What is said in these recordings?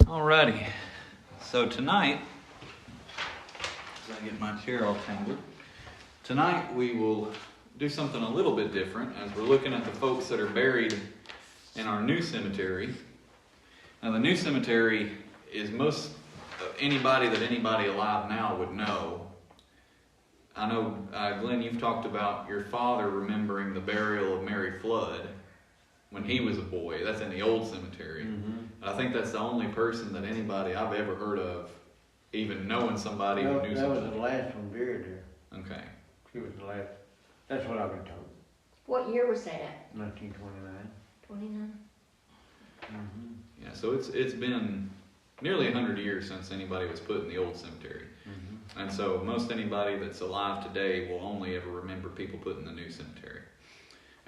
Alrighty, so tonight, as I get my chair all tangled, tonight we will do something a little bit different as we're looking at the folks that are buried in our new cemetery. Now the new cemetery is most anybody alive now would know. I know, Glenn, you've talked about your father remembering the burial of Mary Flood when he was a boy. That's in the old cemetery. Mm-hmm. I think that's the only person that anybody I've ever heard of even knowing somebody who knew somebody. That was the last one buried there. Okay. She was the last. That's what I've been told. What year was that? 1929. 29? Mm-hmm. Yeah, so it's been nearly 100 years since anybody was put in the old cemetery. Mm-hmm. And so most anybody that's alive today will only ever remember people put in the new cemetery.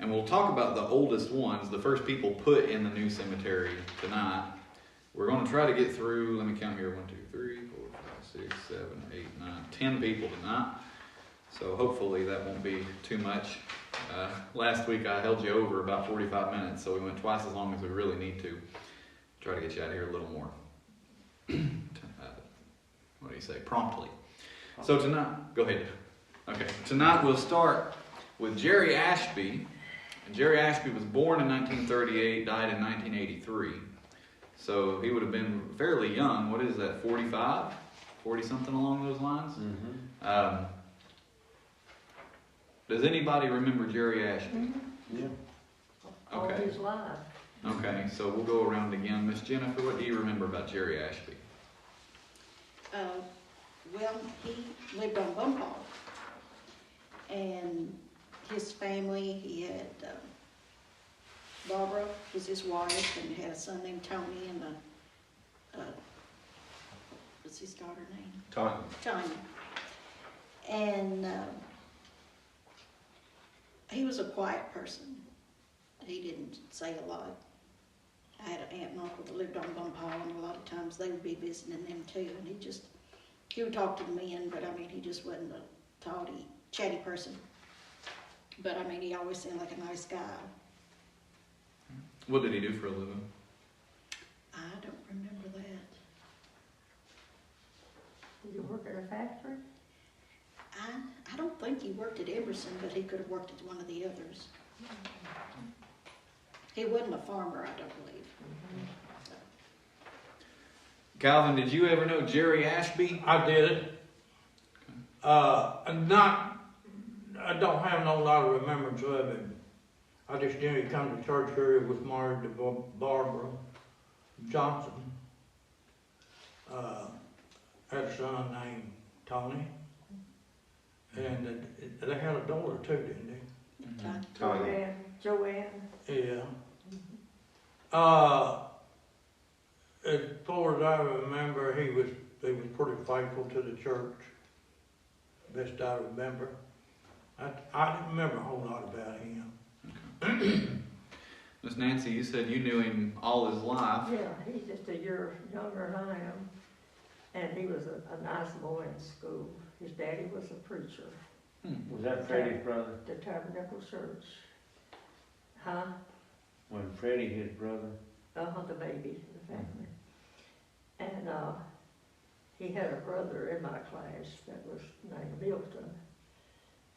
And we'll talk about the oldest ones, the first people put in the new cemetery tonight. We're going to try to get through, let me count here, 1, 2, 3, 4, 5, 6, 7, 8, 9, 10 people tonight. So hopefully that won't be too much. Last week I held you over about 45 minutes, so we went twice as long as we really need to. Try to get you out of here a little more. What do you say? Promptly. So tonight, go ahead. Okay, tonight we'll start with Jerry Ashby. And Jerry Ashby was born in 1938, died in 1983. So he would have been fairly young. What is that, 45? 40-something along those lines? Mm-hmm. Does anybody remember Jerry Ashby? Mm-hmm. Yeah. All his life. Okay, so we'll go around again. Miss Jennifer, what do you remember about Jerry Ashby? Well, he lived on Bumpall. And his family, he had Barbara was his wife, and had a son named Tony, and what's his daughter's name? Tony. And he was a quiet person. He didn't say a lot. I had an aunt and uncle that lived on Bumpall, and a lot of times they would be visiting them too, and he would talk to the men, but I mean, he just wasn't a chatty person. But I mean, he always seemed like a nice guy. What did he do for a living? I don't remember that. Did he work at a factory? I don't think he worked at Emerson, but he could have worked at one of the others. He wasn't a farmer, I don't believe. Mm-hmm. So. Calvin, did you ever know Jerry Ashby? I did. I don't have no lot of remembrance of him. I just knew he come to church here. He was married to Barbara Johnson. Had a son named Tony. And they had a daughter too, didn't they? Mm-hmm. Joanne. Yeah. As far as I remember, he was pretty faithful to the church. Best I remember. I didn't remember a whole lot about him. Okay. Miss Nancy, you said you knew him all his life. Yeah, he's just a year younger than I am. And he was a nice boy in school. His daddy was a preacher. Was that Freddie's brother? The Tabernacle Church. Huh? When Freddie, his brother? The baby in the family. And he had a brother in my class that was named Milton.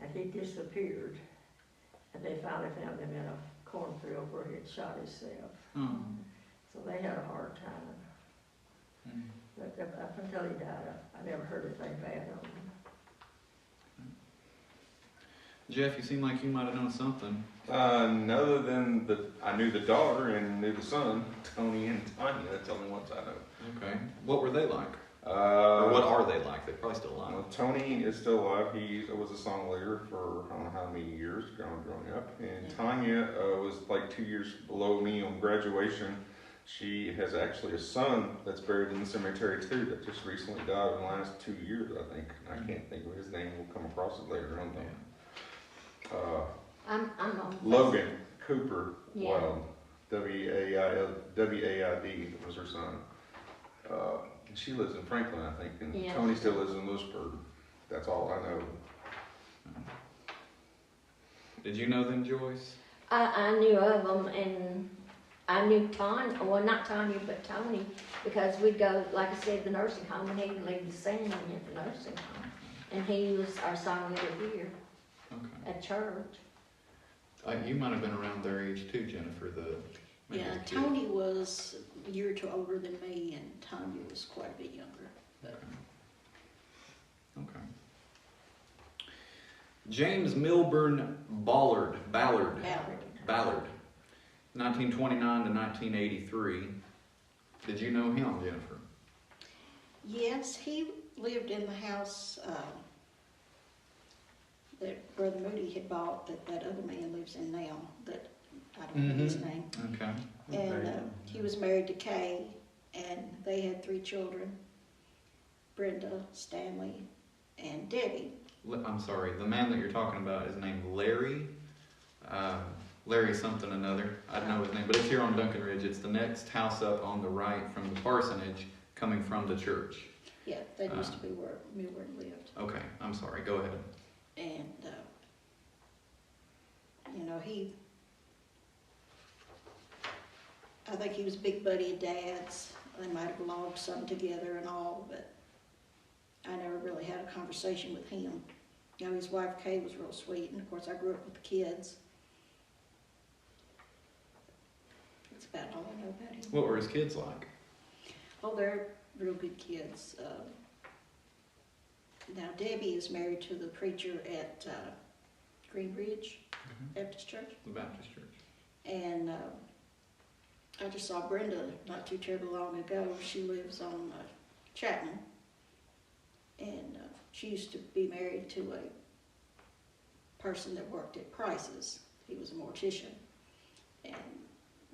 And he disappeared. And they finally found him in a cornfield where he had shot himself. Oh. So they had a hard time. Mm. But up until he died, I never heard anything bad on him. Jeff, you seem like you might have known something. Other than I knew the daughter and knew the son, Tony and Tanya. That's the only ones I know. Okay. What were they like? Or what are they like? They're probably still alive. Well, Tony is still alive. He was a song leader for I don't know how many years growing up. And Tanya was like 2 years below me on graduation. She has actually a son that's buried in the cemetery too that just recently died in the last 2 years, I think. I can't think of his name. We'll come across it later on. I'm on Logan Cooper Yeah. Wild, W-A-I-D was her son. She lives in Franklin, I think, and Yeah. Tony still lives in Lewisburg. That's all I know. Did you know them, Joyce? I knew of them, and I knew Tanya, well, not Tanya, but Tony, because we'd go, like I said, the nursing home, and he'd lead the singing at the nursing home. And he was our song leader here Okay. at church. You might have been around their age too, Jennifer, maybe Yeah, the kid. Tony was a year or two older than me, and Tanya was quite a bit younger. Okay. James Milburn Ballard, 1929 to 1983. Did you know him, Jennifer? Yes, he lived in the house that Brother Moody had bought that other man lives in now, that I don't know his name. Okay. And he was married to Kay, and they had 3 children, Brenda, Stanley, and Debbie. I'm sorry, the man that you're talking about is named Larry. Larry something another. I don't know his name, but it's here on Duncan Ridge. It's the next house up on the right from the parsonage coming from the church. Yeah, that used to be where Milburn lived. Okay, I'm sorry, go ahead. And, I think he was a big buddy of Dad's. They might have logged some together and all, but I never really had a conversation with him. His wife Kay was real sweet, and of course I grew up with the kids. That's about all I know about him. What were his kids like? Oh, they're real good kids. Now Debbie is married to the preacher at Greenbridge Baptist Church. The Baptist church. And I just saw Brenda not too terribly long ago. She lives on Chapman. And she used to be married to a person that worked at Price's. He was a mortician. And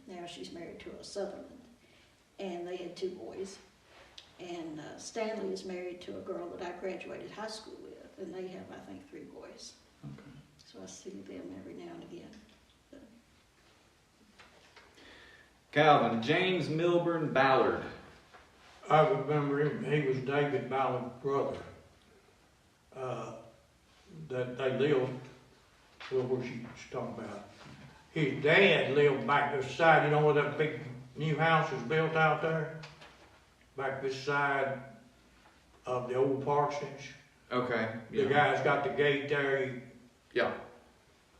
now she's married to a Sutherland. And they had 2 boys. And Stanley is married to a girl that I graduated high school with. And they have, I think, 3 boys. Okay. So I see them every now and again. Calvin, James Milburn Ballard. I remember him, he was David Ballard's brother. That they lived, well, where she's talking about. His dad lived back this side, you know where that big new house was built out there? Back this side of the old parsonage. Okay. The guy's got the gate there. Yeah.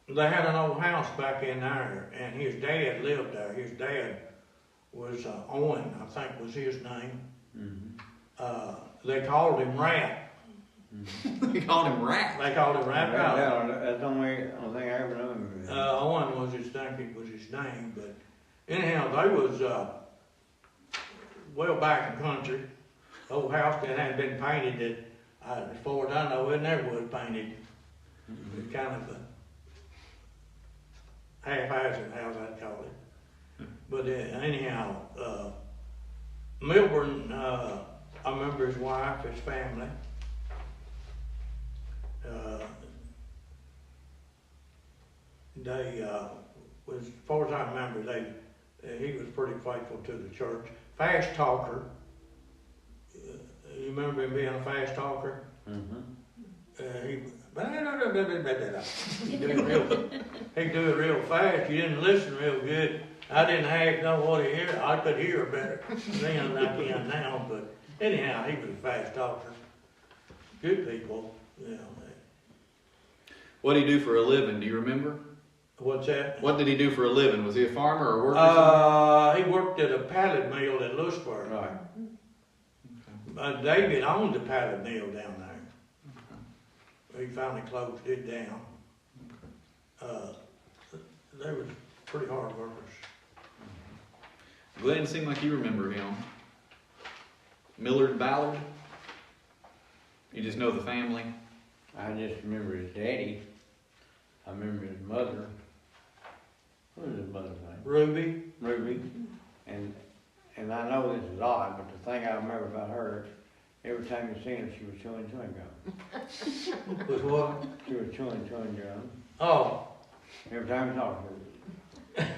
They had an old house back in there, and his dad lived there. His dad was Owen, I think was his name. Mm-hmm. They called him Rat. They called him Rat. They called him Rat Ballard. That's the only thing I ever knew him. Owen was his name, but anyhow, they was well back in country. Old house that hadn't been painted. That, as far as I know, it never was painted. It was kind of a haphazard house, I'd call it. But anyhow, Milburn, I remember his wife, his family. They, as far as I remember, he was pretty faithful to the church. Fast talker. You remember him being a fast talker? Mm-hmm. He'd do it real fast. You didn't listen real good. I didn't half know what he heard. I could hear better then than I can now. But anyhow, he was a fast talker. Good people, you know. What did he do for a living? Do you remember? What's that? What did he do for a living? Was he a farmer or worker? Somewhere? He worked at a pallet mill at Lewisburg. Right. David owned the pallet mill down there. He finally closed it down. They were pretty hard workers. Glenn seemed like you remember him. Millard Ballard? You just know the family? I just remember his daddy. I remember his mother. What was his mother's name? Ruby. Ruby. And I know this is odd, but the thing I remember about her, every time you seen her, she was chewing gum. Was what? She was chewing gum. Oh. Every time you talked to her.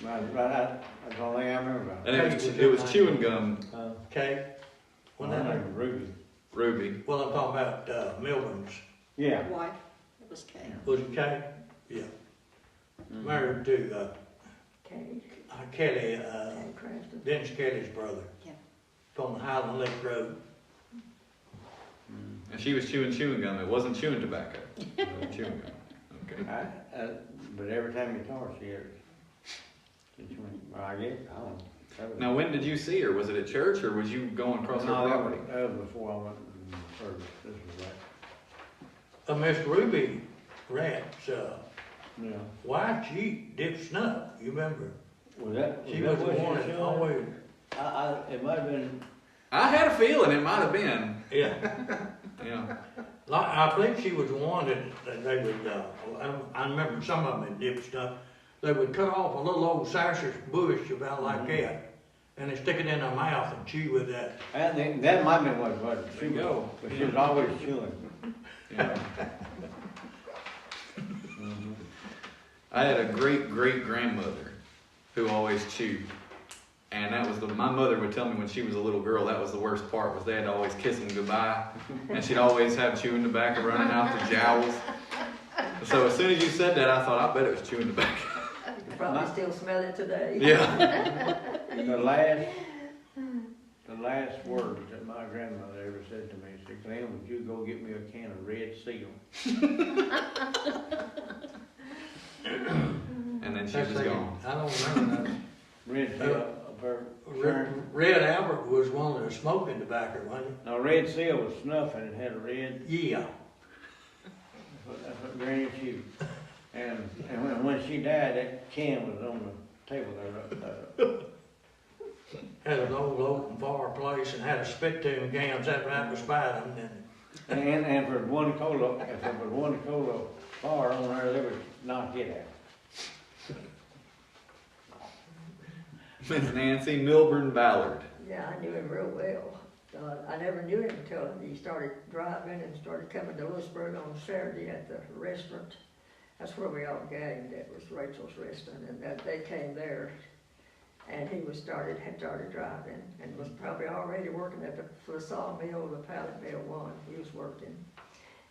That's the only thing I remember about her. And it was chewing gum. Kay. Well, Wasn't her that name was Ruby. Ruby. Well, I'm talking about Milburn's. Yeah. Wife, it was Kay. Was it Kay? Yeah. married to, Kenny, Kelly, Kenny Crafton. Dennis Kelly's brother. Yeah. From Highland Lake Road. And she was chewing gum. It wasn't chewing tobacco. It was chewing gum. Okay. But every time you talk, well, I guess, I don't know. Now, when did you see her? Was it at church or was you going across her property? That was before I went in service. This was that. Miss Ruby Rat's, Yeah. wife, she dipped snuff, you remember? She was the what one she that was always, it might have been, I had a feeling it might have been. yeah. Yeah. Like, I think she was the one that they would, I remember some of them had dipped stuff. They would cut off a little old cypress bush about like that, and they stick it in their mouth and chew with that. I think that might have been what it was. There you go. But she was always chewing. Yeah. Mhm. I had a great grandmother who always chewed. And that was my mother would tell me when she was a little girl, that was the worst part, was they had to always kiss them goodbye. And she'd always have chewing tobacco running out the jowls. So as soon as you said that, I thought, I bet it was chewing tobacco. You probably still smell it today. Yeah. The last words that my grandmother ever said to me, she said, Glenn, would you go get me a can of Red Seal? And then she was gone. I don't remember that. Red Seal, Red Albert was one of the smoking tobacco, wasn't it? no, Red Seal was snuff and it had a red, Yeah. that's what Granny chewed. And when she died, that can was on the table there. Had an old open fireplace and had a spittoon can sat right beside them. And for one cola, if there was one cola bar on there, they would knock it out. Miss Nancy Milburn Ballard. Yeah, I knew him real well. I never knew him until he started driving and started coming to Lewisburg on Saturday at the restaurant. That's where we all gagged. That was Rachel's restaurant, and they came there. And he had started driving, and was probably already working for the sawmill, the pallet mill one. He was working,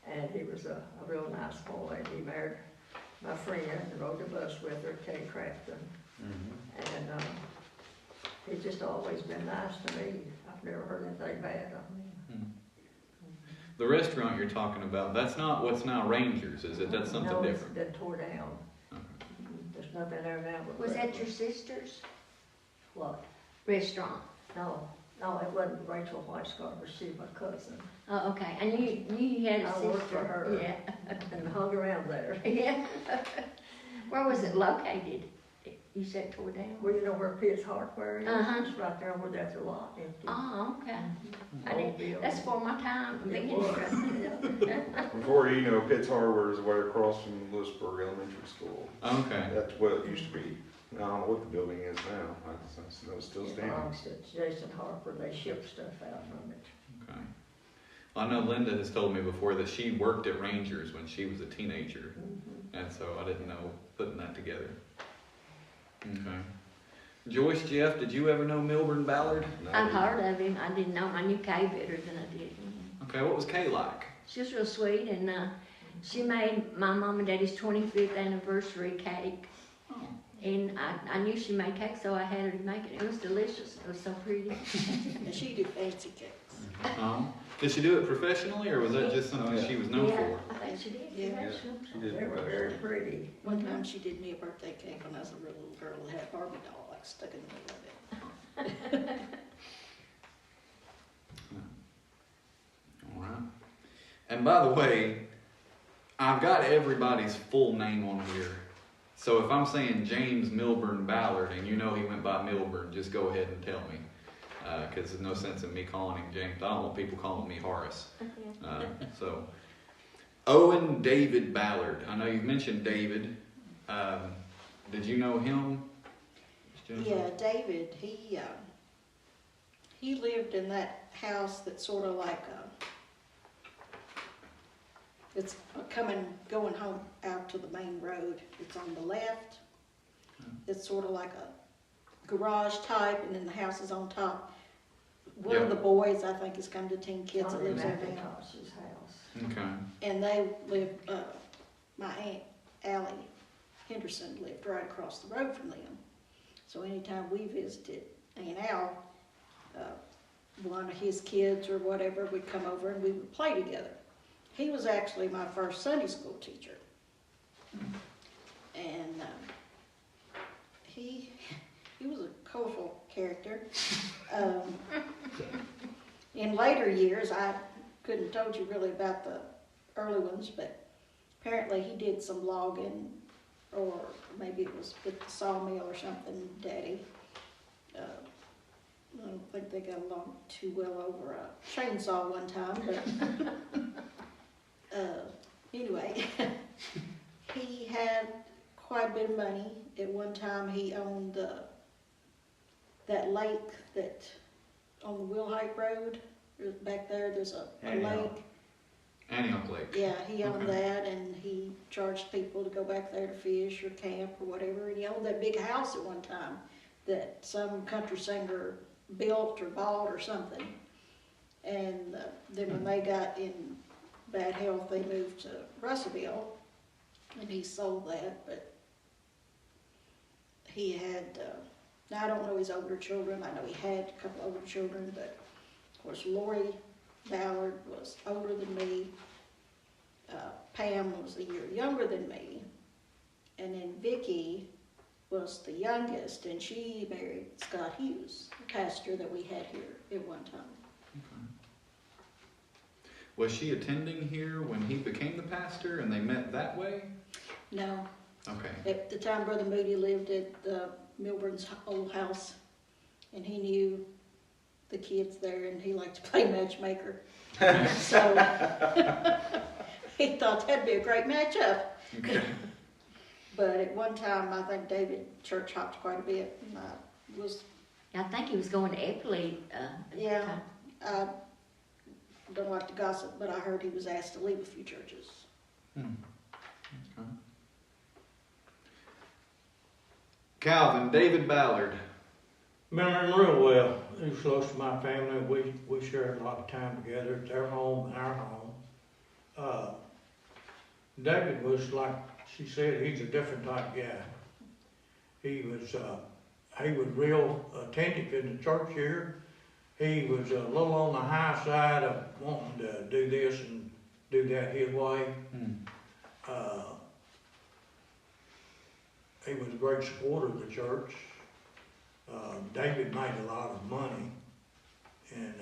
and he was a real nice boy. And he married my friend and rode the bus with her, Kay Crafton, and he's just always been nice to me. I've never heard anything bad of him. The restaurant you're talking about, that's not what's now Rangers, is it? That's something No, different. it's been tore down. Okay. There's nothing there now but Was that restaurant. your sister's What? restaurant? No, it wasn't Rachel White Scarver. She was my cousin. Oh, okay. And you had a I sister. worked for her. Yeah. And hung around there. Yeah. Where was it located? You said tore down? Well, you know where Pitt's Hardware is? Uh-huh. It's right there where that's a lot empty. Oh, okay. I Old didn't, building. that's for my time. It was, yeah. Before you know, Pitt's Hardware is right across from Lewisburg Elementary School. Okay. That's what it used to be. I don't know what the building is now. I know it's still It standing. belongs to Jason Harper. They ship stuff out from it. Okay. Well, I know Linda has told me before that she worked at Rangers when she was a teenager, and so I didn't know putting that together. Okay. Joyce, Jeff, did you ever know Milburn Ballard? No, I've heard of him. I didn't know. I knew Kay better than I did him. Okay, what was Kay like? She was real sweet, and she made my mom and daddy's 25th anniversary cake. Oh. And I knew she made cake, so I had her to make it. It was delicious. It was so pretty. And she do fancy cakes. Did she do it professionally, or was that just something Oh, yeah. she was known Yeah, for? I think she did. Yeah. Yeah, She did They were very pretty. One time she did me a birthday cake when I was a real little girl that had a Barbie doll like stuck in the middle of it. All right. And by the way, I've got everybody's full name on here. So if I'm saying James Milburn Ballard and you know he went by Milburn, just go ahead and tell me. Because there's no sense in me calling him James. I don't want people calling me Horace. So, Owen David Ballard. I know you've mentioned David. Did you know him? Jennifer? Yeah, David, he lived in that house that's sort of like it's going home out to the main road. It's on the left. It's sort of like a garage type, and then the house is on top. One of the boys, I think, has come to Teen Kids that lives there now. McIntosh's house. Okay. And they live, my Aunt Allie Henderson lived right across the road from them. So anytime we visited Aunt Al, one of his kids or whatever would come over and we would play together. He was actually my first Sunday school teacher. And he was a colorful character. In later years, I couldn't have told you really about the early ones, but apparently he did some logging, or maybe it was with the sawmill or something, Daddy. I don't think they got along too well over a chainsaw one time, but anyway, he had quite a bit of money. At one time, he owned that lake that on the Wilhite Road. Back there's a lake. Antioch Lake. Yeah, he owned Okay. that, and he charged people to go back there to fish or camp or whatever. And he owned that big house at one time that some country singer built or bought or something. And then when they got in bad health, they moved to Russellville, and he sold that. But he had, now I don't know his older children. I know he had a couple older children, but of course Lori Ballard was older than me. Pam was a year younger than me. And then Vicki was the youngest, and she married Scott Hughes, the pastor that we had here at one time. Okay. Was she attending here when he became the pastor and they met that way? No, Okay. at the time Brother Moody lived at the Milburn's old house, and he knew the kids there, and he liked to play matchmaker. So he thought that'd be a great matchup. Okay. But at one time, I think David church hopped quite a bit, and I was, I think he was going to Eppley. yeah, I don't like to gossip, but I heard he was asked to leave a few churches. Okay. Calvin, David Ballard. Remember him real well. He was close to my family. We shared a lot of time together at their home and our home. David was, like she said, he's a different type guy. He was real attentive in the church here. He was a little on the high side of wanting to do this and do that his way. He was a great supporter of the church. David made a lot of money, and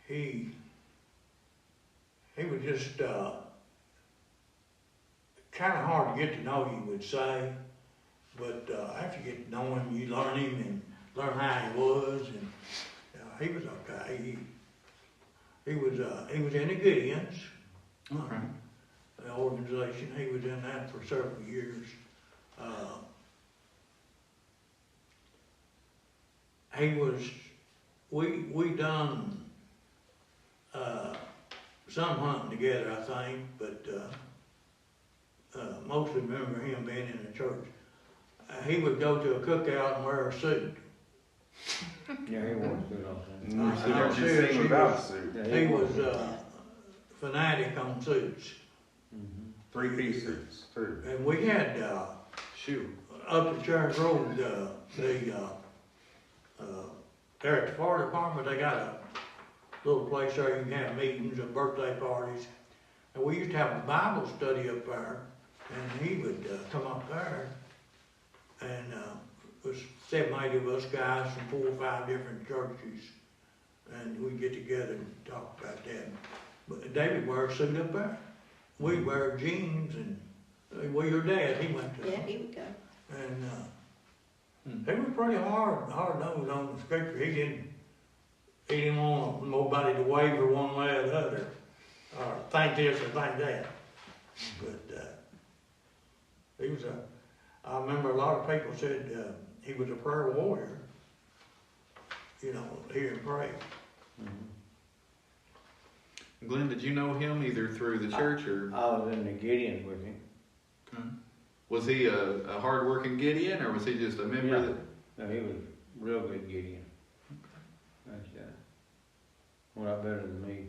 he was just kind of hard to get to know, you would say, but after you get to know him, you learn him and learn how he was, and he was okay. He was in the Gideons. Okay. The organization. He was in that for several years. We done some hunting together, I think, but mostly remember him being in the church. He would go to a cookout and wear a suit. Yeah, he wore a suit all the time. You I'm never serious, seen he without a was- suit. Yeah, He was fanatic on suits. Mhm. 3-piece suits, too. And we had, Shoot. up at Church Road, there at the fire department, they got a little place there you can have meetings and birthday parties. And we used to have a Bible study up there, and he would come up there, and it was 7, 8 of us guys from 4 or 5 different churches, and we'd get together and talk about that. But David wore a suit up there. We wear jeans, and well, your dad, he went to. Yeah, he would go. And he was pretty hard nosed on the scripture. He didn't want nobody to waver one way or the other, or think this or think that. But he was I remember a lot of people said he was a prayer warrior. You know, hear him pray. Glenn, did you know him either through the church or? I was in the Gideons with him. Okay. Was he a hard-working Gideon, or was he just a member Yeah. that? No, he was real good Gideon. That's a lot better than me.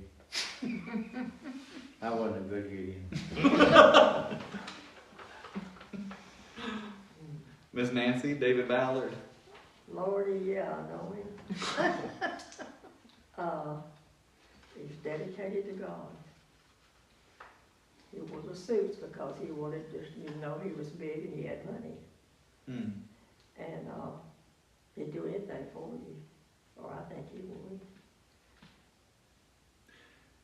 I wasn't a good Gideon. Miss Nancy, David Ballard. Lordy, yeah, I know him. He's dedicated to God. He wore the suits because he wanted to, he was big and he had money. Hmm. And he'd do anything for you, or I think he would.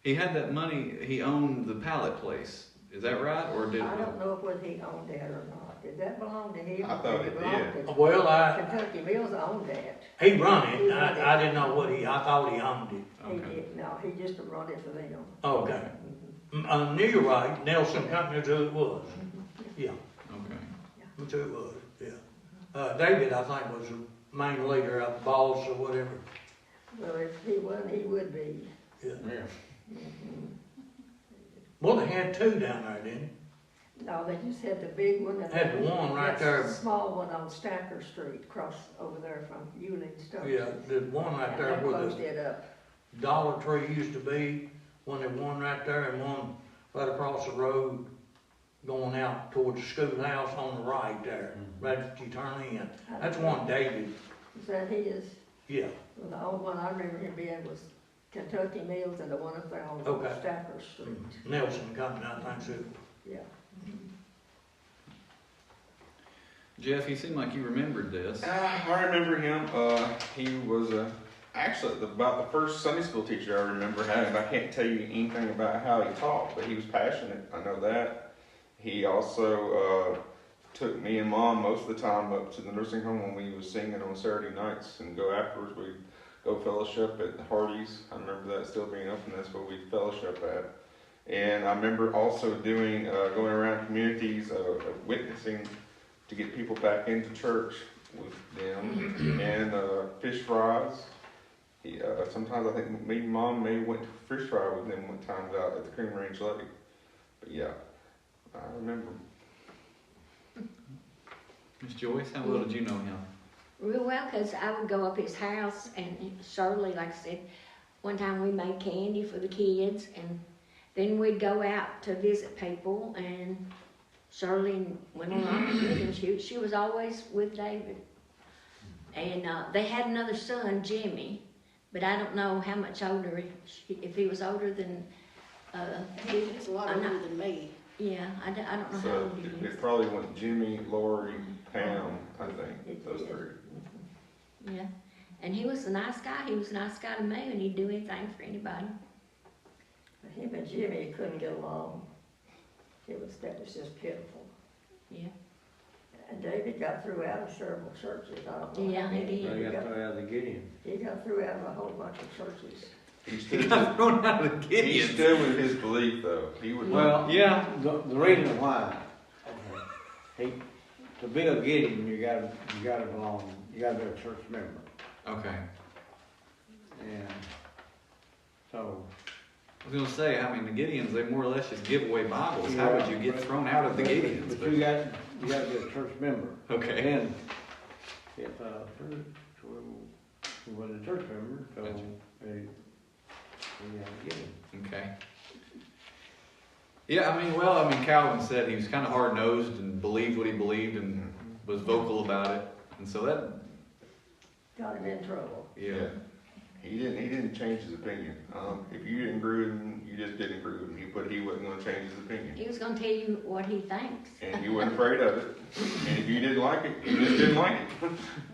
He had that money. He owned the pallet place. Is that right, or did? I don't know whether he owned that or not. Did that belong to him? I thought it belong did. to Well, Kentucky Mills owned that. he run it. I didn't know I thought he owned it. He Okay. did, no, he just run it for them. Okay. Mhm. I knew you're right. Nelson Company is who it was. Yeah, Okay. that's who it was, yeah. David, I think, was the main leader of the boss or whatever. Well, if he wasn't, he would be. Yeah. Yeah. Mhm. Well, they had two down there, didn't No, they just had the big one and Had the one right there. The small one on Stacker Street, across over there from Yulee Stone. they? Yeah, the one right there And they where closed the it up. Dollar Tree used to be, when there one right there and one right across the road going out towards the schoolhouse on the right there, right as you turn in. That's one David, Is that his? yeah. Well, the only one I remember him being was Kentucky Mills and the one up there on Okay. Stacker Street. Nelson Company, I think so. Yeah. Jeff, you seem like you remembered this. I remember him. He was actually about the first Sunday school teacher I remember having. I can't tell you anything about how he taught, but he was passionate. I know that. He also took me and Mom most of the time up to the nursing home when we was singing on Saturday nights, and go afterwards. We'd go fellowship at Hardy's. I remember that still being open. That's where we fellowship at. And I remember also doing going around communities, witnessing to get people back into church with them, and fish fries. He, sometimes I think me and Mom may went to fish fry with them one time out at the Cream Range Lake. But yeah, I remember. Miss Joyce, how well did you know him? Real well, because I would go up his house, and Shirley, like I said, one time we made candy for the kids, and then we'd go out to visit people, and Shirley went along with him. She was always with David. And they had another son, Jimmy, but I don't know how much older, if he was older than, He was a lot I'm older not- than me. yeah, I don't know how So old he it is. probably went Jimmy, Lori, Pam, I think, those three. Yeah, and he was a nice guy. He was a nice guy to me, and he'd do anything for anybody. Him and Jimmy couldn't get along. That was just pitiful. Yeah. And David got through out of several churches. I don't know. Yeah, how he many. did. They got thrown out of the Gideon. He got through out of a whole bunch of churches. He He stood, got thrown out of the he Gideons. stood with his belief, though. He would Well, Yeah. the reason why, to be a Gideon, you gotta belong, you gotta be a church member. Okay. And so, I was gonna say, I mean, the Gideons, they more or less just give away Bibles. How would you get thrown out of the Gideons? but you gotta be a church member. Okay. Then, if he wasn't a church member, so Gotcha. we had to get him. Okay. Yeah, I mean, Calvin said he was kind of hard-nosed and believed what he believed and was vocal about it. And so that, Got him in trouble. yeah. He didn't change his opinion. If you didn't agree with him, you just didn't agree with him. But he wasn't going to change his opinion, He was going to tell you what he thinks. and he wasn't afraid of it. And if you didn't like it, you just didn't like it.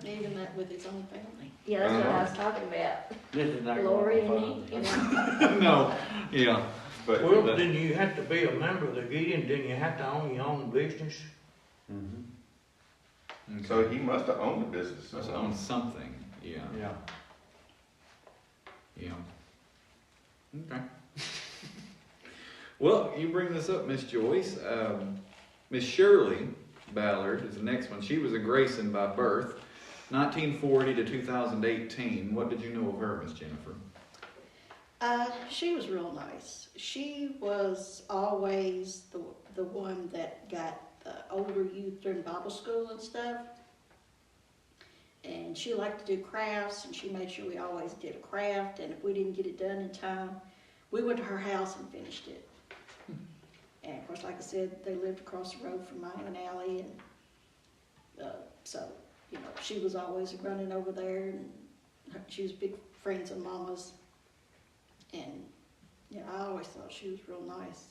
Even that with his own family. Yeah, that's what I was talking about. This is not Lori going and to he, fun. No, yeah. But Well, then you have to be a member of the Gideon, then you have to own your own business. Mhm. so he must have owned the business. Must own something, yeah. Yeah. Yeah. Okay. Well, you bring this up, Miss Joyce. Miss Shirley Ballard is the next one. She was a Grayson by birth, 1940 to 2018. What did you know of her, Miss Jennifer? She was real nice. She was always the one that got the older youth during Bible school and stuff. And she liked to do crafts, and she made sure we always did a craft. And if we didn't get it done in time, we went to her house and finished it. And of course, like I said, they lived across the road from mine and Allie, and so she was always running over there, and she was big friends of Mama's. And, yeah, I always thought she was real nice.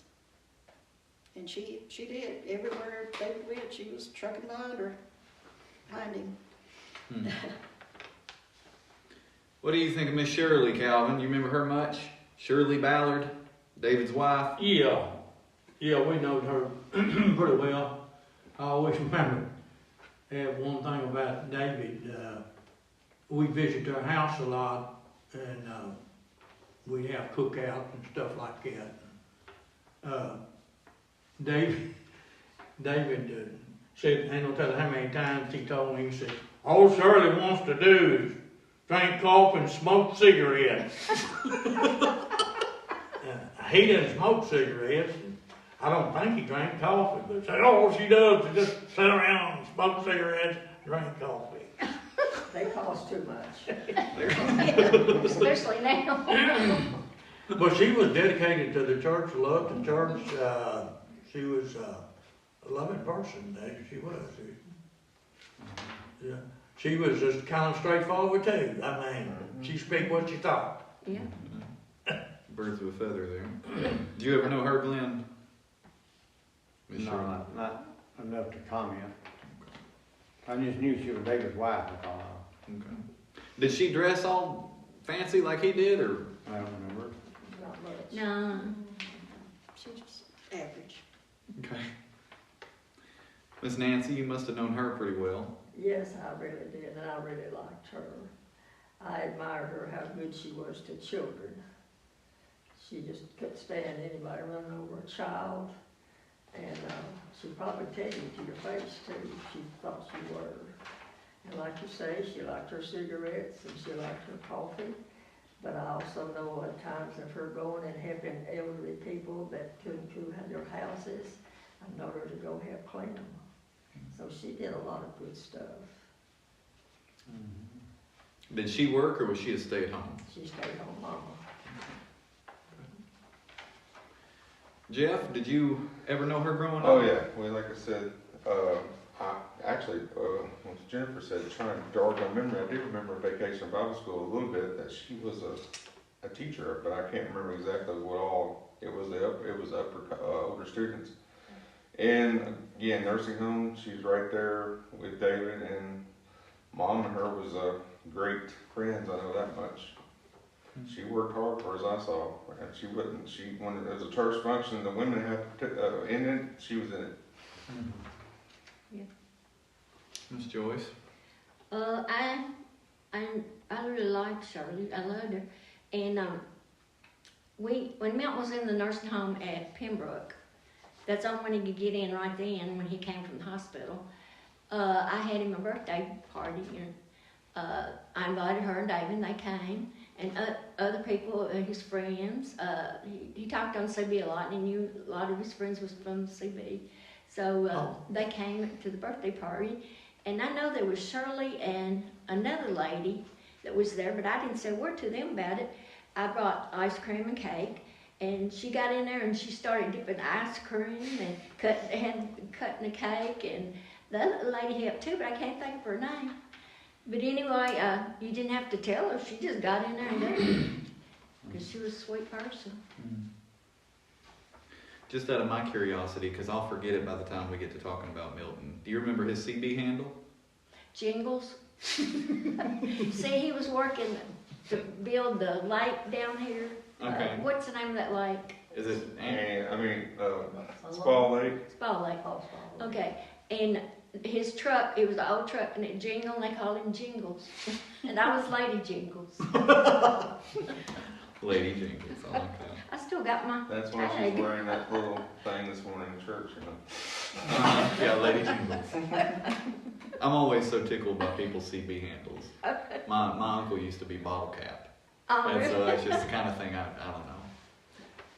And she did. Everywhere David went, she was trucking behind him. Hmm. What do you think of Miss Shirley, Calvin? You remember her much? Shirley Ballard, David's wife? Yeah, we knowed her pretty well. I always remember one thing about David. We visited her house a lot, and we'd have cookouts and stuff like that. David said, ain't no telling how many times he told me, he said, all Shirley wants to do is drink coffee and smoke cigarettes. He didn't smoke cigarettes, and I don't think he drank coffee, but said, all she does is just sit around and smoke cigarettes, drink coffee. They cost too much. Especially now. But she was dedicated to the church, loved the church. She was a loving person, she was. Yeah. She was just kind of straightforward too. I mean, she speak what she thought. Yeah. Birds of a feather there. Did you ever know her, Glenn? Miss Shirley? No, not enough to comment. I just knew she was David's wife, that's all. Okay. Did she dress all fancy like he did, or? I don't remember. Not much. No. She was average. Okay. Miss Nancy, you must have known her pretty well. Yes, I really did, and I really liked her. I admired her, how good she was to children. She just couldn't stand anybody running over a child, and she'd probably tell you to your face too if she thought you were. And like you say, she liked her cigarettes and she liked her coffee, but I also know at times of her going and helping elderly people that couldn't have their houses. I know her to go help clean them. So she did a lot of good stuff. Did she work, or was she a stay-at-home? She stayed home mama. Jeff, did you ever know her growing up? Oh yeah, well, like I said, when Jennifer said trying to jog my memory, I do remember Vacation Bible School a little bit, that she was a teacher, but I can't remember exactly what all it was. It was upper older students, and again, nursing home. She's right there with David, and Mom and her was great friends. I know that much. She worked hard for, as I saw, and when there was a church function, the women had in it, she was in it. Yeah. Miss Joyce? I really liked Shirley. I loved her. And when Milt was in the nursing home at Pembroke, that's the only one he could get in right then when he came from the hospital. I had him a birthday party, and I invited her and David, and they came. And other people, his friends, he talked on CB a lot, and he knew a lot of his friends was from CB. So they came to the birthday party, and I know there was Shirley and another lady that was there, but I didn't say a word to them about it. I brought ice cream and cake, and she got in there and she started dipping ice cream and cutting the cake, and the other lady helped too, but I can't think of her name. But anyway, you didn't have to tell her. She just got in there and did it. Because she was a sweet person. Just out of my curiosity, because I'll forget it by the time we get to talking about Milton. Do you remember his CB handle? Jingles. See, he was working to build the lake down here. Okay. What's the name of that lake? Is it? And Spa Lake. Spa Lake. Oh, Okay. And his truck, it was an old truck, and it jingled, and they called him Jingles. And I was Lady Jingles. Lady Jingles, I like that. I still got my That's why tag. she's wearing that little thing this morning in church, you know. Yeah, Lady Jingles. I'm always so tickled by people's CB handles. My uncle used to be Bottle Cap. Oh, And so really? that's just the kind of thing I don't know.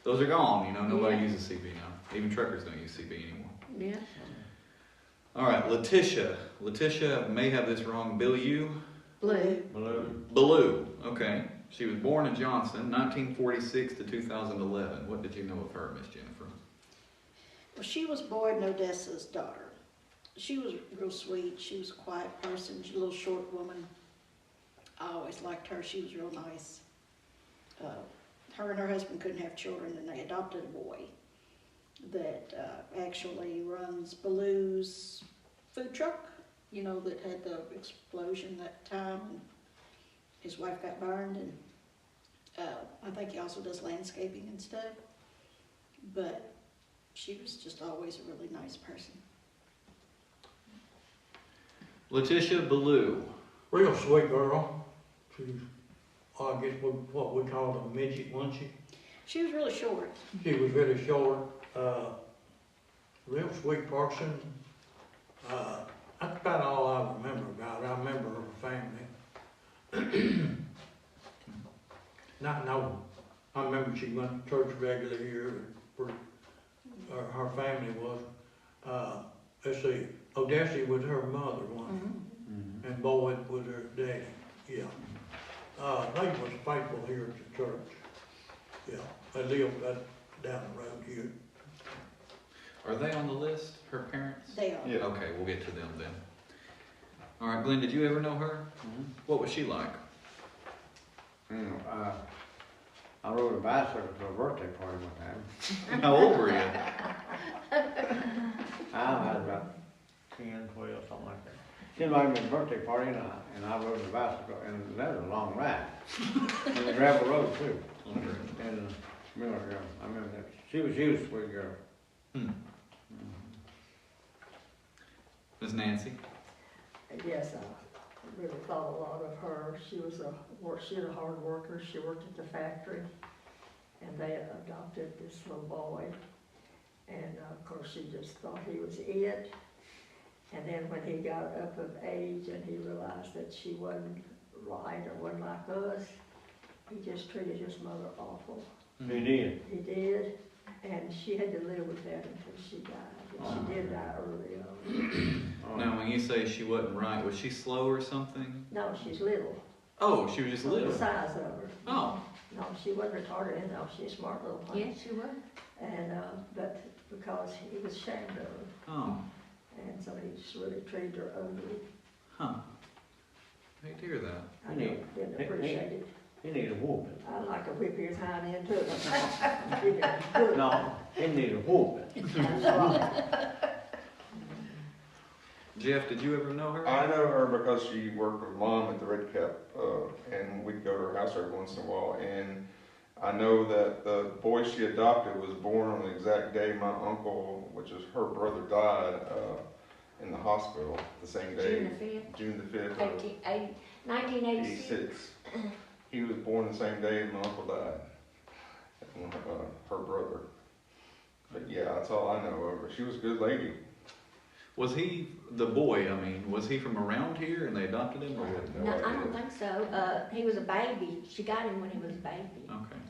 Those are gone, you know, nobody Yeah. uses CB now. Even truckers don't use CB anymore. Yeah. All right, Letitia. Letitia may have this wrong. Billieu? Blue. Ballou. Okay. She was born in Johnston, 1946 to 2011. What did you know of her, Miss Jennifer? Well, she was Boyd and Odessa's daughter. she was real sweet. She was a quiet person. She's a little short woman. I always liked her. She was real nice. Her and her husband couldn't have children, and they adopted a boy that actually runs Baloo's food truck, you know, that had the explosion that time, and his wife got burned, and I think he also does landscaping and stuff. But she was just always a really nice person. Letitia Ballou. Real sweet girl. She's, I guess what we call a midget, wasn't she? She was really short. She was really short, real sweet person. That's about all I remember about her. I remember her family. Not no. I remember she went to church regularly here. Her family was. Let's see. Odessa was her mother, wasn't Mhm. and Boyd was her daddy. Yeah. They was faithful here at the church. Yeah. They lived down the road here. Are they on the list, her parents? They are. Yeah. Okay, we'll get to them then. All right, Glenn, did you ever know her? Mhm. What was she like? I rode a bicycle to a birthday party one time. How old were you? I was about 10, 12, something like that. She invited me to a birthday party, and I rode the bicycle, and that was a long ride. And the gravel road too. And Miller girl, I remember that. She was a sweet girl. Hmm. Miss Nancy? Yes, I really thought a lot of her. She was a hard worker. She worked at the factory, and they adopted this little boy. And of course, she just thought he was it. And then when he got up of age and he realized that she wasn't right or wasn't like us, he just treated his mother awful. He did. He did, and she had to live with that until she died. And she did die early on. Now, when you say she wasn't right, was she slow or something? No, she's little. Oh, she was just The little. size of her. Oh, No, she wasn't retarded, no, she's a smart little thing. Yes, you were. And, but because he was ashamed of her, oh, and so he just really treated her ugly. huh. I hate to hear that. I didn't appreciate it. He needed a whooping. I like to whip his hind end too. He did good. No, he needed a whooping. That's right. Jeff, did you ever know her? I know her because she worked with Mom at the Red Cap, and we'd go to her house every once in a while. And I know that the boy she adopted was born on the exact day my uncle, which is her brother, died in the hospital the same day. June the 5th, June the 5th, 1986. 86. He was born the same day my uncle died. And, her brother. But yeah, that's all I know of her. She was a good lady. Was he, the boy, I mean, was he from around here and they adopted him or what? No No, idea. I don't think so. He was a baby. She got him when he was a baby. Okay,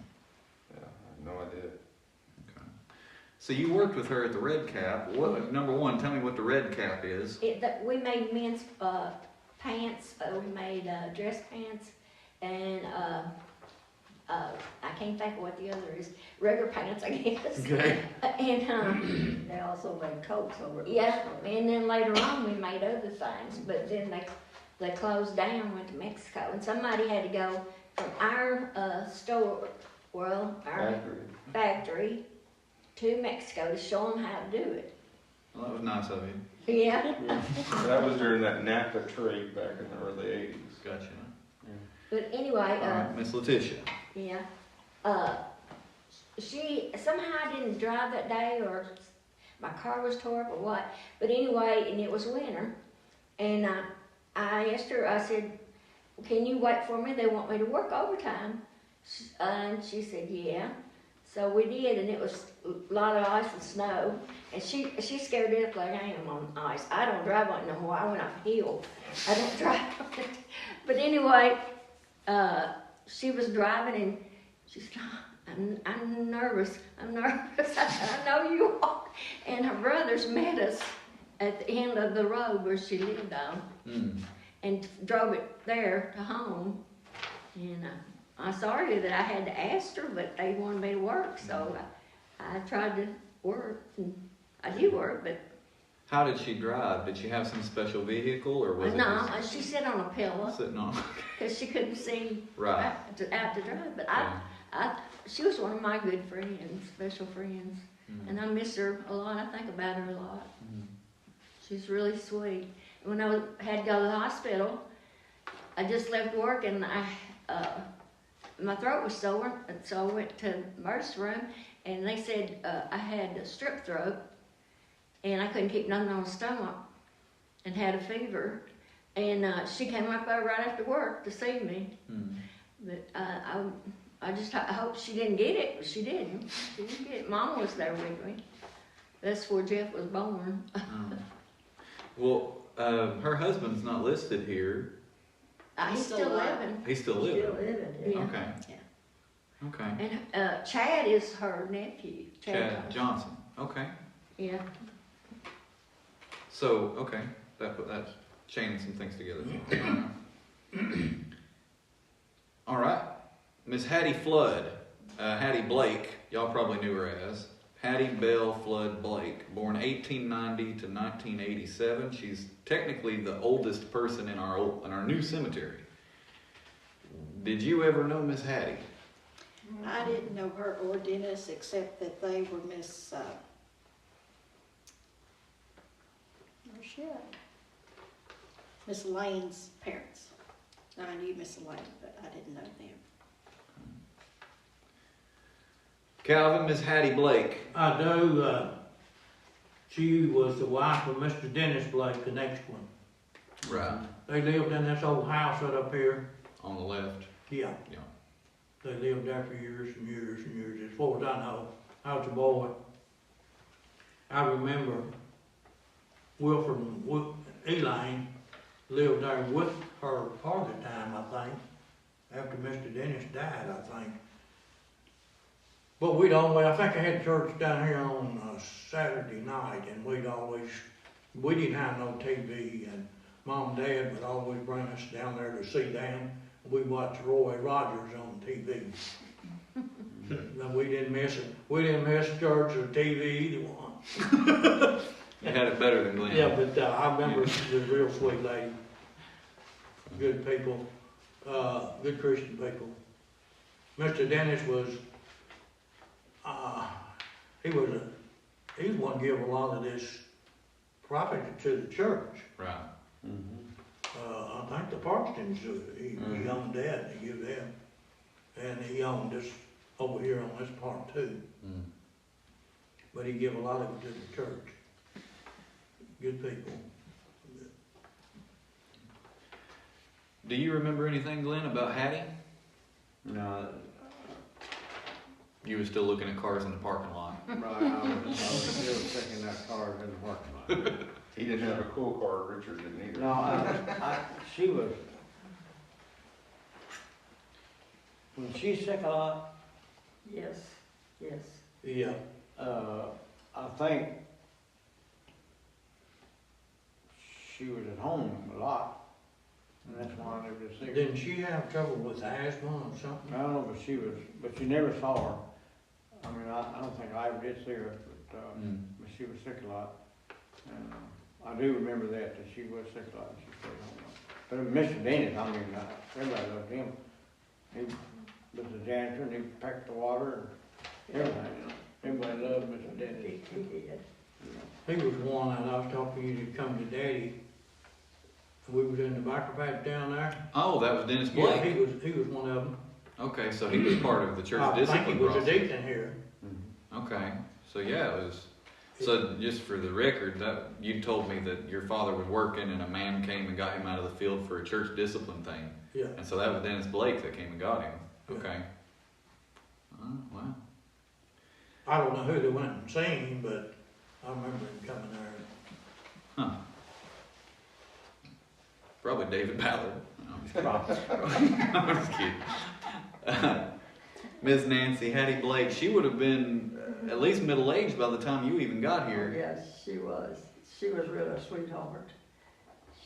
Yeah, I have no idea. okay. So you worked with her at the Red Cap. What, number one, tell me what the Red Cap is. We made men's pants, we made dress pants, and I can't think of what the other is. Regular pants, I guess. Okay. And They also made coats over at the yeah, store. and then later on we made other things, but then they closed down, went to Mexico, and somebody had to go from our store, well, our factory to Mexico to show them how to do it. Well, that was nice of you. Yeah, That was during that NAFTA trade back in the early 80s. Gotcha. but anyway, All right, Miss Letitia. yeah, she somehow didn't drive that day, or my car was tore up or what, but anyway, and it was winter, and I asked her, I said, can you wait for me? They want me to work overtime. And she said, yeah. So we did, and it was a lot of ice and snow. And she scared to death like I am on ice. I don't drive on it no more. I went up a hill. I don't drive on it. But anyway, she was driving, and she said, I'm nervous. I'm nervous. I said, I know you are. And her brothers met us at the end of the road where she lived on. Mm. And drove it there to home. And I'm sorry that I had to ask her, but they wanted me to work, so I tried to work, and I did work, but How did she drive? Did she have some special vehicle, or was it No, she sat on a pillow just sitting on? because she couldn't see Right. out to drive. But Yeah. she was one of my good friends, special friends. Mhm. And I miss her a lot. I think about her a lot. Mhm. She's really sweet. When had to go to the hospital, I just left work and my throat was sore, and so I went to the emergency room, and they said I had a strep throat, and I couldn't keep nothing on my stomach, and had a fever. And she came up there right after work to see me. Mhm. But I hope she didn't get it, but she didn't. She didn't get it. Mama was there with me. That's where Jeff was born. Oh. Well, her husband's not listed here. He's He's still still alive. living. He's still Still living. living, yeah. Yeah. Okay. Yeah. Okay. And Chad is her nephew. Chad Johnson. Okay. Yeah. So, okay, that's chaining some things together. All right, Miss Hattie Flood, Hattie Blake, y'all probably knew her as Hattie Bell Flood Blake, born 1890 to 1987. She's technically the oldest person in our new cemetery. Did you ever know Miss Hattie? I didn't know her or Dennis except that they were Miss, where's she at? Miss Lane's parents. Now, I knew Miss Lane, but I didn't know them. Calvin, Miss Hattie Blake. I do, she was the wife of Mr. Dennis Blake, the next one. Right. They lived in this old house right up here. On the left. Yeah. Yeah. They lived there for years and years and years, as far as I know. I was a boy. I remember Wilford and Elaine lived there with her part of the time, I think, after Mr. Dennis died, I think. But I think I had church down here on Saturday night, and we didn't have no TV, and Mom and Dad would always bring us down there to see them. We watched Roy Rogers on TV. And we didn't miss it. We didn't miss church or TV, either one. You had it better than Glenn. Yeah, but I remember she was a real sweet lady. Good people, good Christian people. Mr. Dennis was, he was one to give a lot of this property to the church. Right. I think the Parkstons, he owned that, and he gave them. And he owned this over here on this part too. Mm. But he gave a lot of it to the church. Good people. Do you remember anything, Glenn, about Hattie? No, You were still looking at cars in the parking lot. right, I was still checking that car in the parking lot. He didn't have a cool car, Richard didn't either. No, she was, when she's sick a lot, Yes, yes. Yeah. I think she was at home a lot, and that's why I never sick. Didn't she have trouble with asthma or something? I don't know, but you never saw her. I mean, I don't think I ever did see her, but she was sick a lot. And I do remember that she was sick a lot, and she stayed home. But Mr. Dennis, I mean, everybody loved him. He was a janitor, and he packed the water and everything, you know. Everybody loved Mr. Dennis. He did. He was one, and I was talking to you to come to Daddy. We was in the biker patch down there. Oh, that was Dennis Yeah, Blake. he was one of them. Okay, so he was part of the church I think discipline he was a process. deacon here. Okay, so yeah, it was. So just for the record, that you told me that your father was working and a man came and got him out of the field for a church discipline thing, Yeah. and so that was Dennis Blake that came and got him. Yeah. Okay. Oh, wow. I don't know who they went and seen, but I remember him coming there. Huh. Probably David Ballard. No, I'm just kidding. Ms. Nancy Hattie Blake, she would have been at least middle-aged by the time you even got here. Yes, she was. She was really a sweetheart.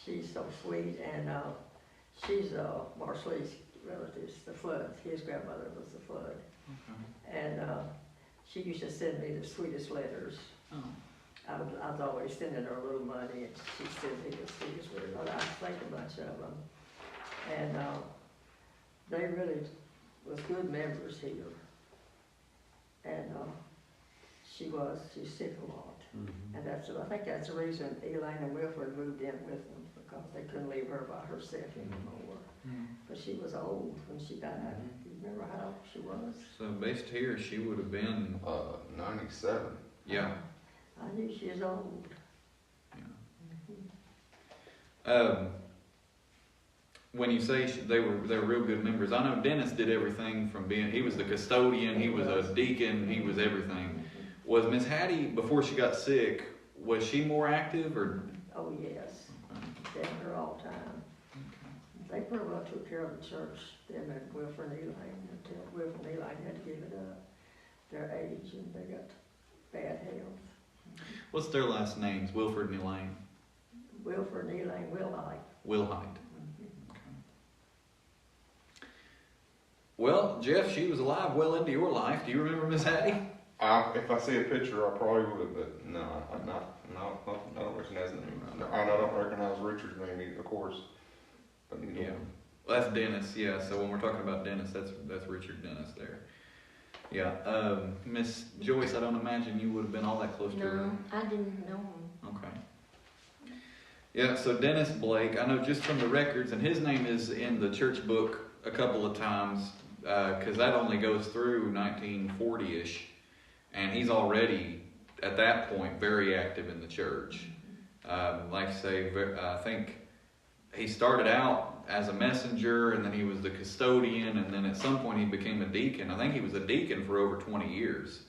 She's so sweet, and she's Marshall's relatives, the Floods. His grandmother was the Flood. Okay. And she used to send me the sweetest letters. Oh. I was always sending her a little money, and she sent me these with her, I think a bunch of them. And, they really was good members here. And, she's sick a lot. Mhm. And I think that's the reason Elaine and Wilford moved in with them, because they couldn't leave her by herself anymore. But she was old when she died. Do you remember how old she was? So based here, she would have been, 97. yeah. I knew she was old. When you say they were real good members, I know Dennis did everything from he was the custodian, he was a deacon, he was everything. Was Miss Hattie, before she got sick, was she more active or? Oh, yes. They were all the time. They pretty well took care of the church, them and Wilford and Elaine, until Wilford and Elaine had to give it up. Their age, and they got bad health. What's their last names? Wilford and Elaine? Wilford and Elaine Wilhite. Wilhite. Well, Jeff, she was alive well into your life. Do you remember Miss Hattie? If I see a picture, I probably would, but no, I don't recognize the name. No, I don't recognize Richard's name either, of course. But you know. Yeah. Well, that's Dennis, yeah. So when we're talking about Dennis, that's Richard Dennis there. Yeah. Miss Joyce, I don't imagine you would have been all that close to her. No, I didn't know him. Okay. Yeah, so Dennis Blake, I know just from the records, and his name is in the church book a couple of times, because that only goes through 1940-ish, and he's already, at that point, very active in the church. Like I say, I think he started out as a messenger, and then he was the custodian, and then at some point he became a deacon. I think he was a deacon for over 20 years.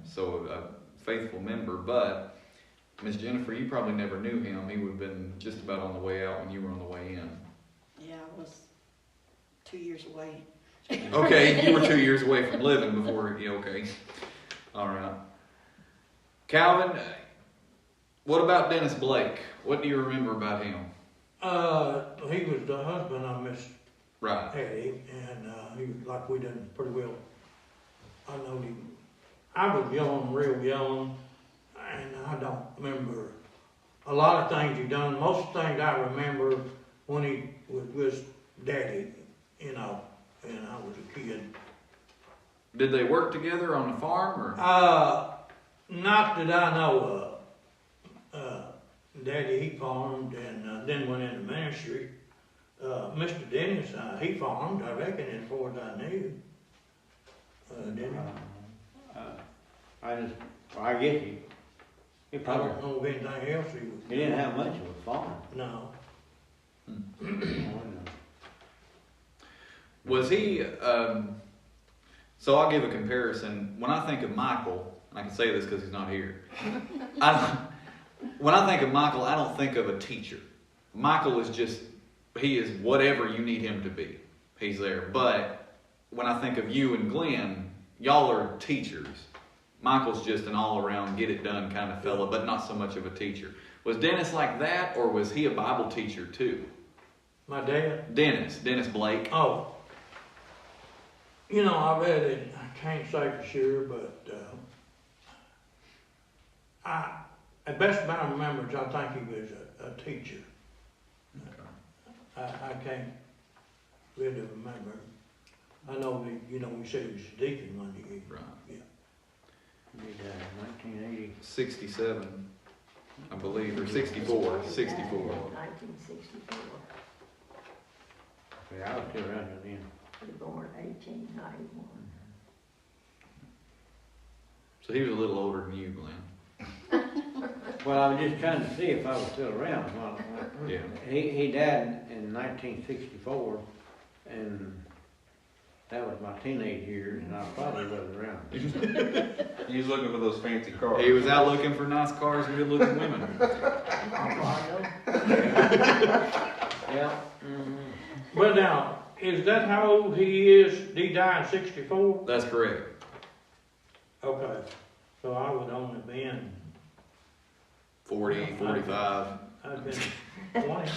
So a faithful member, but Miss Jennifer, you probably never knew him. He would have been just about on the way out when you were on the way in. Yeah, I was 2 years away. Okay, you were 2 years away from living before, okay. All right. Calvin, what about Dennis Blake? What do you remember about him? He was the husband of Miss Right. Hattie, and he was like we done pretty well. I know him. I was young, real young, and I don't remember a lot of things he done. Most things I remember when he was with Daddy, and I was a kid. Did they work together on the farm, or? Not that I know of. Daddy, he farmed and then went into ministry. Mr. Dennis, he farmed, I reckon, as far as I knew. Didn't he? I guess he I probably, don't know of anything else he was. he didn't have much of a farm. No. Was he, so I'll give a comparison. When I think of Michael, and I can say this because he's not here. When I think of Michael, I don't think of a teacher. Michael is just, he is whatever you need him to be. He's there. But when I think of you and Glenn, y'all are teachers. Michael's just an all-around, get-it-done kind of fella, but not so much of a teacher. Was Dennis like that, or was he a Bible teacher too? My dad? Dennis Blake. Oh. I read it, I can't say for sure, but at best of my remembrance, I think he was a teacher. I can't really remember. I know that, we said he was a deacon one year. Right. Yeah. He died in 1980. 67, I believe, or 64. 64. 1964. Yeah, I was still around then. He was born 1891. So he was a little older than you, Glenn. Well, I was just trying to see if I was still around. Yeah. He died in 1964, and that was my teenage years, and I probably wasn't around. He was looking for those fancy cars. He was out looking for nice cars and good-looking women. Yeah. Well, now, is that how old he is? Did he die in 64? That's correct. Okay. So I would only been, 40, 45. I'd been 20.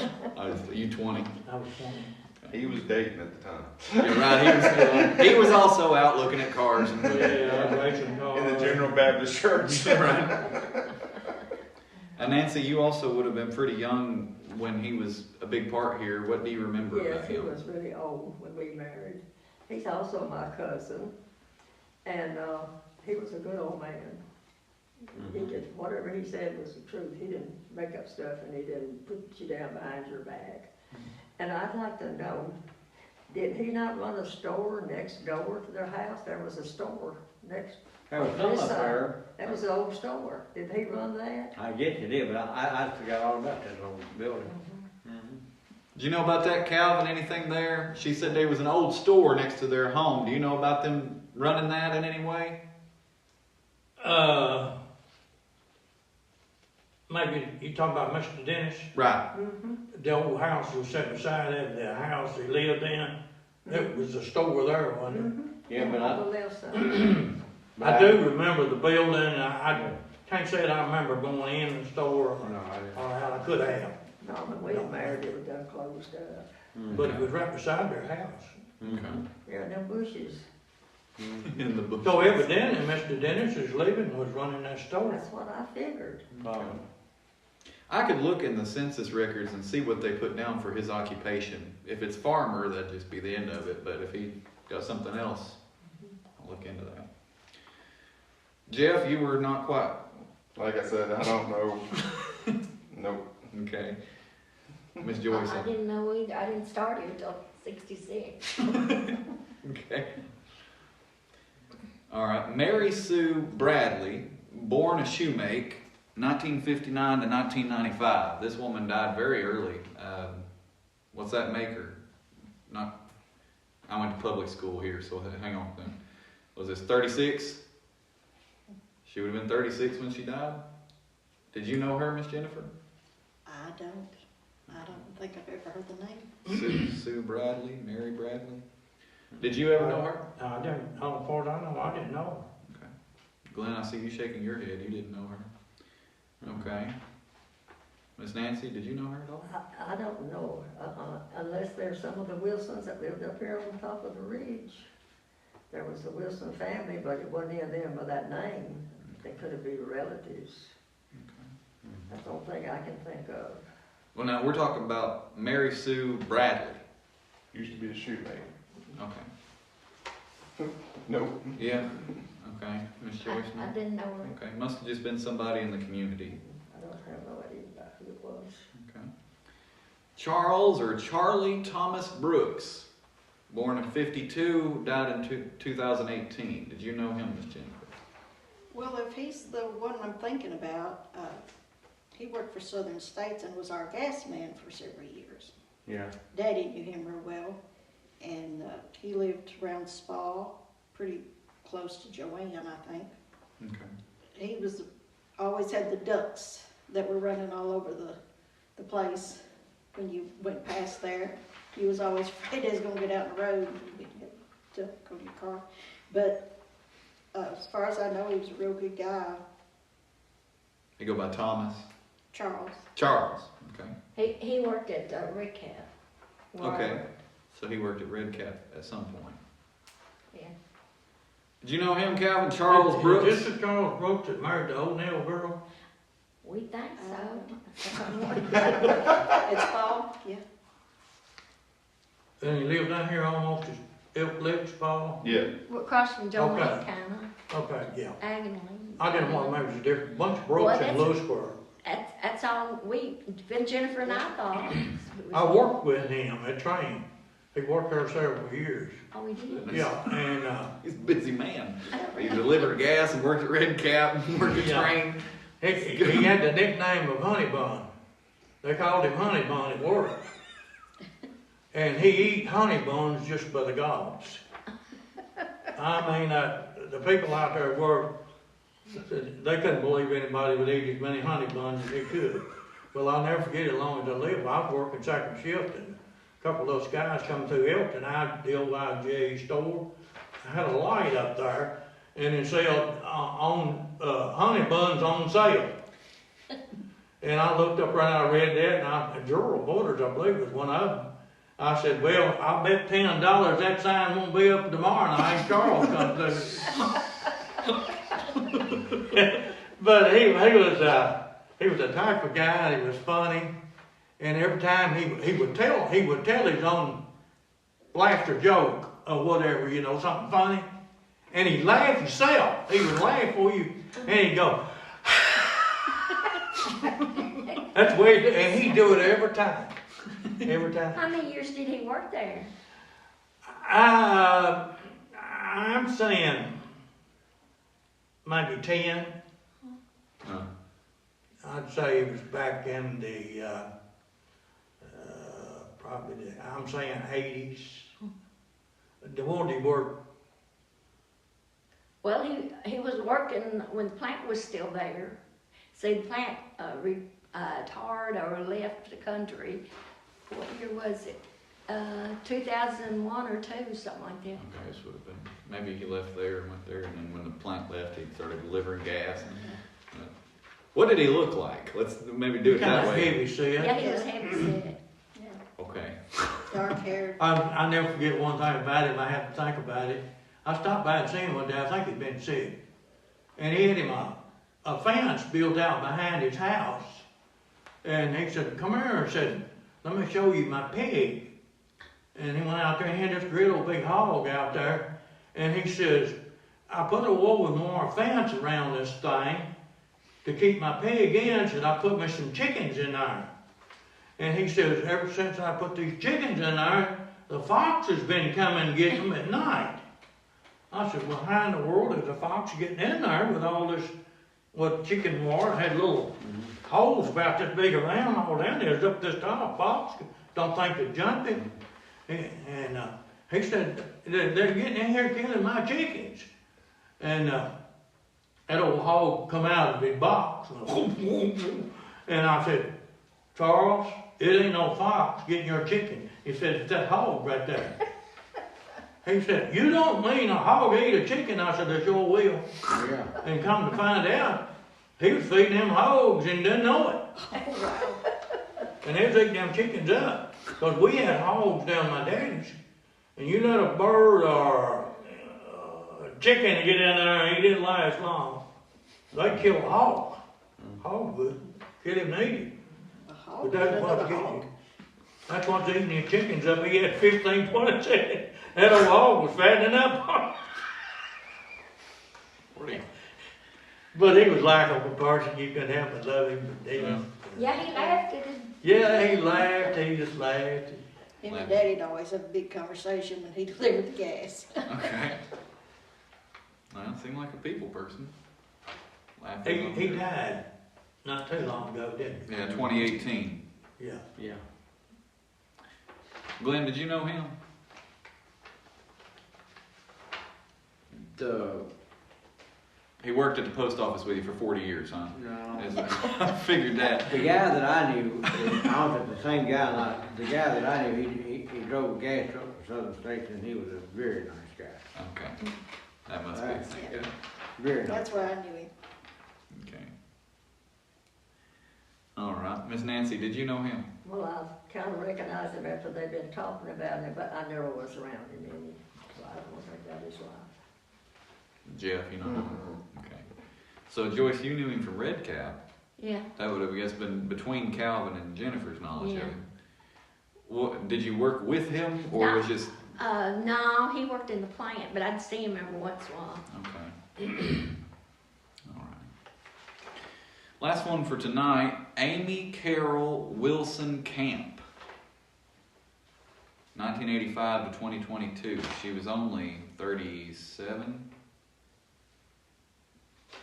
You 20. I was 20. He was dating at the time. You're right. He was also out looking at cars and Yeah, racing cars. In the General Baptist Church. right. And Nancy, you also would have been pretty young when he was a big part here. What do you remember Yes, about he him? was really old when we married. He's also my cousin, and he was a good old man. He did, whatever he said was the truth. He didn't make up stuff, and he didn't put you down behind your back. And I'd like to know, did he not run a store next door to their house? There was a store next, There was some this up side. there. That was the old store. Did he run that? I guess you did, but I forgot all about that old building. Do you know about that, Calvin? Anything there? She said there was an old store next to their home. Do you know about them running that in any way? Maybe you talking about Mr. Dennis? Right. The old house was set beside it, the house he lived in. It was a store there, wasn't Yeah, but On the left side. it? I do remember the building, and I can't say that I remember going in the store No, I didn't. or how I could have. No, when we were married, it was done closed up. But it was right beside their house. Okay. Yeah, them bushes, In the book. So evidently, Mr. Dennis's living was running that store. that's what I figured. I could look in the census records and see what they put down for his occupation. If it's farmer, that'd just be the end of it. But if he got something else, I'll look into that. Jeff, you were not quite. Like I said, I don't know. Nope. Okay. Miss Joyce. I didn't know either. I didn't start here until 66. Okay. All right. Mary Sue Bradley, born a shoemake, 1959 to 1995. This woman died very early. What's that make her? Not. I went to public school here, so hang on. Then. Was this 36? She would have been 36 when she died. Did you know her, Miss Jennifer? I don't think I've ever heard the name. Sue Bradley, Mary Bradley. Did you ever know her? I didn't, as far as I know, I didn't know. Okay. Glenn, I see you shaking your head. You didn't know her. Okay. Miss Nancy, did you know her at all? I don't know, unless there's some of the Wilsons that lived up here on top of the ridge. There was the Wilson family, but it wasn't any of them by that name. They could have been relatives. That's the only thing I can think of. Well, now we're talking about Mary Sue Bradley. Used to be a shoemake. Okay. Nope. Yeah. Okay. Miss Joyce. I didn't know her. Okay. Must have just been somebody in the community. I don't have no idea about who it was. Okay. Charles or Charlie Thomas Brooks, born in 52, died in 2018. Did you know him, Miss Jennifer? Well, if he's the one I'm thinking about, he worked for Southern States and was our gas man for several years. Yeah. Daddy knew him real well, and he lived around Spa, pretty close to Joanne, I think. Okay. He was always had the ducks that were running all over the place when you went past there. He was always afraid he was going to get out on the road and get hit on your car. But as far as I know, he was a real good guy. They go by Thomas. Charles. Charles. Okay. He worked at Red Cap. Okay. So he worked at Red Cap at some point. Yeah. Did you know him, Calvin? Charles Brooks? Is this the Charles Brooks that married the O'Neill girl? We think so. It's Paul, yeah. And he lived down here almost as Eucalyptus, Paul? Yeah. We're across from Joanne, Okay. kinda, Okay, yeah. diagonally. I didn't want to remember, there's a different bunch of Brooks Well, in that's- Lewisburg. That's all Jennifer and I thought. I worked with him at Train. He worked there several years. Oh, we did? Yeah, and, He's a busy man. I don't He remember. delivered gas and worked at Red Cap and worked at Yeah. Train. he had the nickname of Honey Bun. They called him Honey Bun at work. And he eat honey buns just by the gobs. I mean, the people out there at work, they couldn't believe anybody would eat as many honey buns as he could. Well, I'll never forget it as long as I live. I was working second shift, and a couple of those guys come through Elton, the old IGA store. I had a light up there, and it said honey buns on sale. And I looked up right, I read that, and Gerald Borders, I believe, was one of them. I said, well, I'll bet $10 that sign won't be up tomorrow night. Charles comes through. But he was, he was the type of guy that was funny, and every time he would tell his own laughter joke or whatever, you know, something funny, and he'd laugh himself. He would laugh for you, and he'd go. That's the way, and he'd do it every time. Every time. How many years did he work there? I'm saying maybe 10. I'd say it was back in the, I'm saying 80s. The one he worked. Well, he was working when the plant was still there. See, the plant retired or left the country. What year was it? 2001 or 2, something like that. Okay, this would have been, maybe he left there and went there, and then when the plant left, he started delivering gas. What did he look like? Let's maybe do it Kind that of way. heavy set. Yeah, he was heavy set. Okay. Dark haired. I never forget one thing about him. I have to think about it. I stopped by and seen him one day. I think he'd been sick. And he had him a fence built out behind his house. And he said, come here, and said, let me show you my pig. And he went out there and had this great old big hog out there. And he says, I put a woven wire fence around this thing to keep my pig in. Said, I put me some chickens in there. And he says, ever since I put these chickens in there, the fox has been coming and getting them at night. I said, well, how in the world is the fox getting in there with all this, chicken wire? It had little holes about this big around all down there. It's up this top. Fox don't think to jump it. And he said, they're getting in here killing my chickens. And that old hog come out of his box. And I said, Charles, it ain't no fox getting your chicken. He said, it's that hog right there. He said, you don't mean a hog ate a chicken? I said, I sure will. Yeah. And come to find out, he was feeding them hogs and didn't know it. And they was eating them chickens up. Because we had hogs down my daddy's. And you let a bird or a chicken get in there, he didn't last long. They kill a hog. Hog would. Kill him and eat him. But that's what's getting. That's what's eating his chickens up. He had 15, 20 chickens. That old hog was fattening up. But he was likable person. You couldn't help but love him. But Yeah, he laughed at his. yeah, he laughed. He just laughed. Him and Daddy'd always have a big conversation when he delivered the gas. Okay. Well, seemed like a people person. Laughing He died not too long ago, didn't he? Yeah, 2018. Yeah. Yeah. Glenn, did you know him? He worked at the post office with you for 40 years, huh? No. I figured that. The guy that I knew, I don't know if it's the same guy, like, the guy that I knew, he drove a gas truck for Southern States, and he was a very nice guy. Okay. That must be. Yeah. Very nice. That's why I knew him. Okay. All right. Miss Nancy, did you know him? Well, I kind of recognized him after they'd been talking about him, but I never was around him any, so I don't know about his life. Jeff, you know him? Okay. So, Joyce, you knew him from Red Cap. Yeah. That would have, I guess, been between Calvin and Jennifer's knowledge Yeah. of him. What, did you work with him, or No. was just... No, he worked in the plant, but I'd see him every once in a while. Okay. All right. Last one for tonight, Amy Carol Wilson Camp. 1985 to 2022. She was only 37. I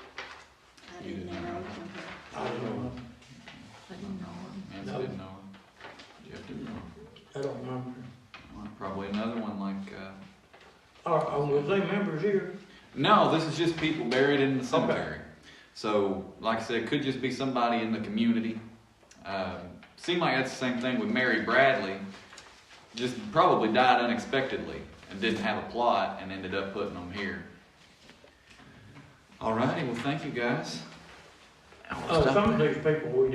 You didn't didn't know know. him. I don't know. I didn't know him. Nancy No. didn't know her. Jeff didn't know her. I don't remember. Well, probably another one like... Was they members here? No, this is just people buried in the cemetery. So, like I said, it could just be somebody in the community. Seemed like that's the same thing with Mary Bradley. Just probably died unexpectedly and didn't have a plot and ended up putting them here. Alrighty, well thank you guys. Some of these people we